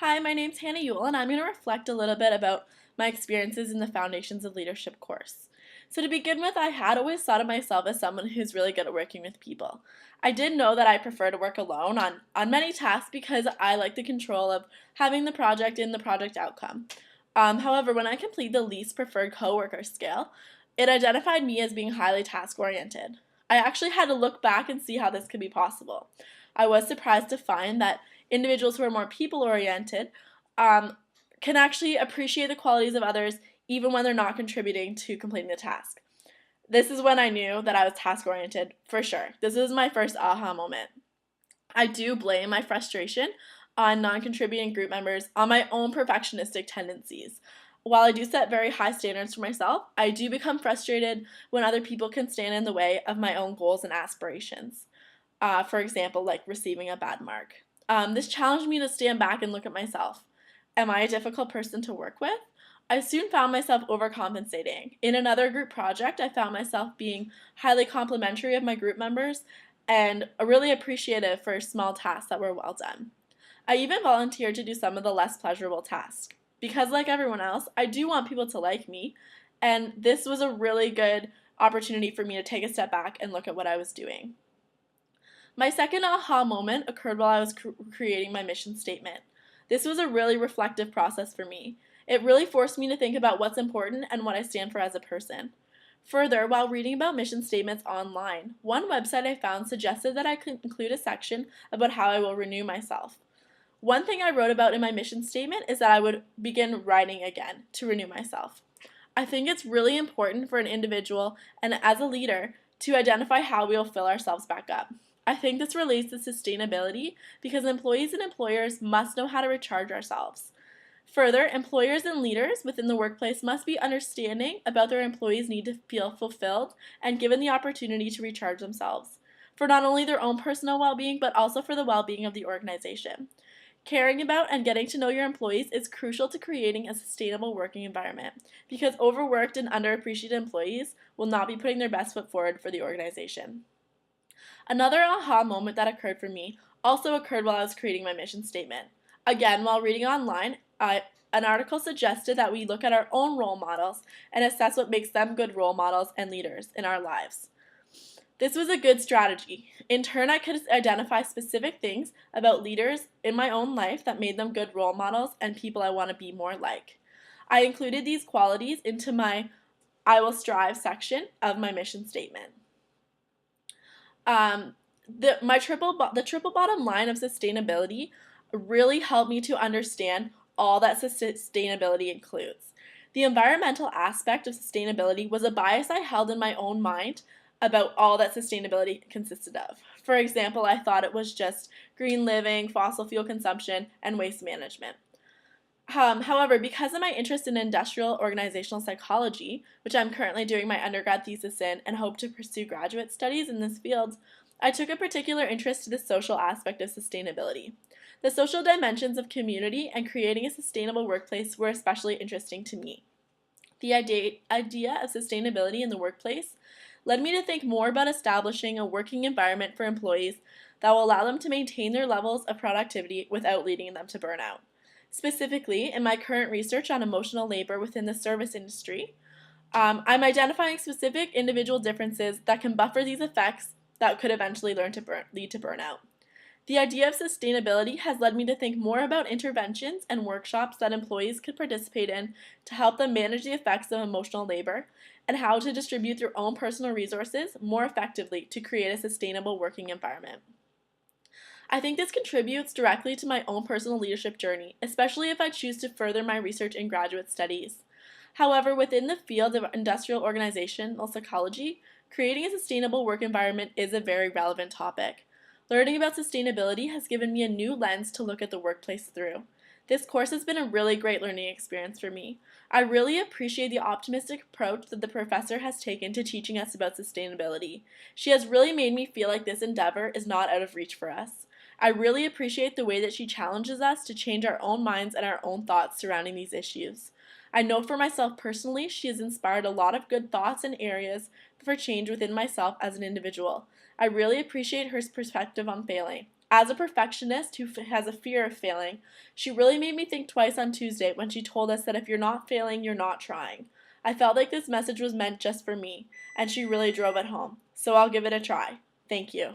Hi, my name's Hannah Yule, and I'm going to reflect a little bit about my experiences in the Foundations of Leadership course. So, to begin with, I had always thought of myself as someone who's really good at working with people. I did know that I prefer to work alone on many tasks because I like the control of having the project and the project outcome. However, when I complete the least preferred coworker scale, it identified me as being highly task oriented. I actually had to look back and see how this could be possible. I was surprised to find that individuals who are more people oriented um, can actually appreciate the qualities of others even when they're not contributing to completing the task. This is when I knew that I was task oriented for sure. This was my first aha moment. I do blame my frustration on non contributing group members on my own perfectionistic tendencies. While I do set very high standards for myself, I do become frustrated when other people can stand in the way of my own goals and aspirations. For example, like receiving a bad mark. This challenged me to stand back and look at myself. Am I a difficult person to work with? I soon found myself overcompensating. In another group project, I found myself being highly complimentary of my group members and really appreciative for small tasks that were well done. I even volunteered to do some of the less pleasurable tasks. Because, like everyone else, I do want people to like me, and this was a really good opportunity for me to take a step back and look at what I was doing. My second aha moment occurred while I was creating my mission statement. This was a really reflective process for me. It really forced me to think about what's important and what I stand for as a person. Further, while reading about mission statements online, one website I found suggested that I could include a section about how I will renew myself. One thing I wrote about in my mission statement is that I would begin writing again to renew myself. I think it's really important for an individual and as a leader to identify how we will fill ourselves back up. I think this relates to sustainability because employees and employers must know how to recharge ourselves. Further, employers and leaders within the workplace must be understanding about their employees' need to feel fulfilled and given the opportunity to recharge themselves, for not only their own personal well-being, but also for the well-being of the organization. Caring about and getting to know your employees is crucial to creating a sustainable working environment because overworked and underappreciated employees will not be putting their best foot forward for the organization. Another aha moment that occurred for me also occurred while I was creating my mission statement. Again, while reading online, an article suggested that we look at our own role models and assess what makes them good role models and leaders in our lives. This was a good strategy. In turn, I could identify specific things about leaders in my own life that made them good role models and people I want to be more like. I included these qualities into my I will strive section of my mission statement. Um, the triple bottom line of sustainability really helped me to understand all that sustainability includes. The environmental aspect of sustainability was a bias I held in my own mind about all that sustainability consisted of. For example, I thought it was just green living, fossil fuel consumption, and waste management. However, because of my interest in industrial organizational psychology, which I'm currently doing my undergrad thesis in and hope to pursue graduate studies in this field, I took a particular interest to the social aspect of sustainability. The social dimensions of community and creating a sustainable workplace were especially interesting to me. The idea of sustainability in the workplace led me to think more about establishing a working environment for employees that will allow them to maintain their levels of productivity without leading them to burnout. Specifically, in my current research on emotional labor within the service industry, I'm identifying specific individual differences that can buffer these effects that could eventually lead to burnout. The idea of sustainability has led me to think more about interventions and workshops that employees could participate in to help them manage the effects of emotional labor and how to distribute their own personal resources more effectively to create a sustainable working environment. I think this contributes directly to my own personal leadership journey, especially if I choose to further my research in graduate studies. However, within the field of industrial organizational psychology, creating a sustainable work environment is a very relevant topic. Learning about sustainability has given me a new lens to look at the workplace through. This course has been a really great learning experience for me. I really appreciate the optimistic approach that the professor has taken to teaching us about sustainability. She has really made me feel like this endeavor is not out of reach for us. I really appreciate the way that she challenges us to change our own minds and our own thoughts surrounding these issues. I know for myself personally, she has inspired a lot of good thoughts and areas for change within myself as an individual. I really appreciate her perspective on failing. As a perfectionist who has a fear of failing, she really made me think twice on Tuesday when she told us that if you're not failing, you're not trying. I felt like this message was meant just for me, and she really drove it home. So I'll give it a try. Thank you.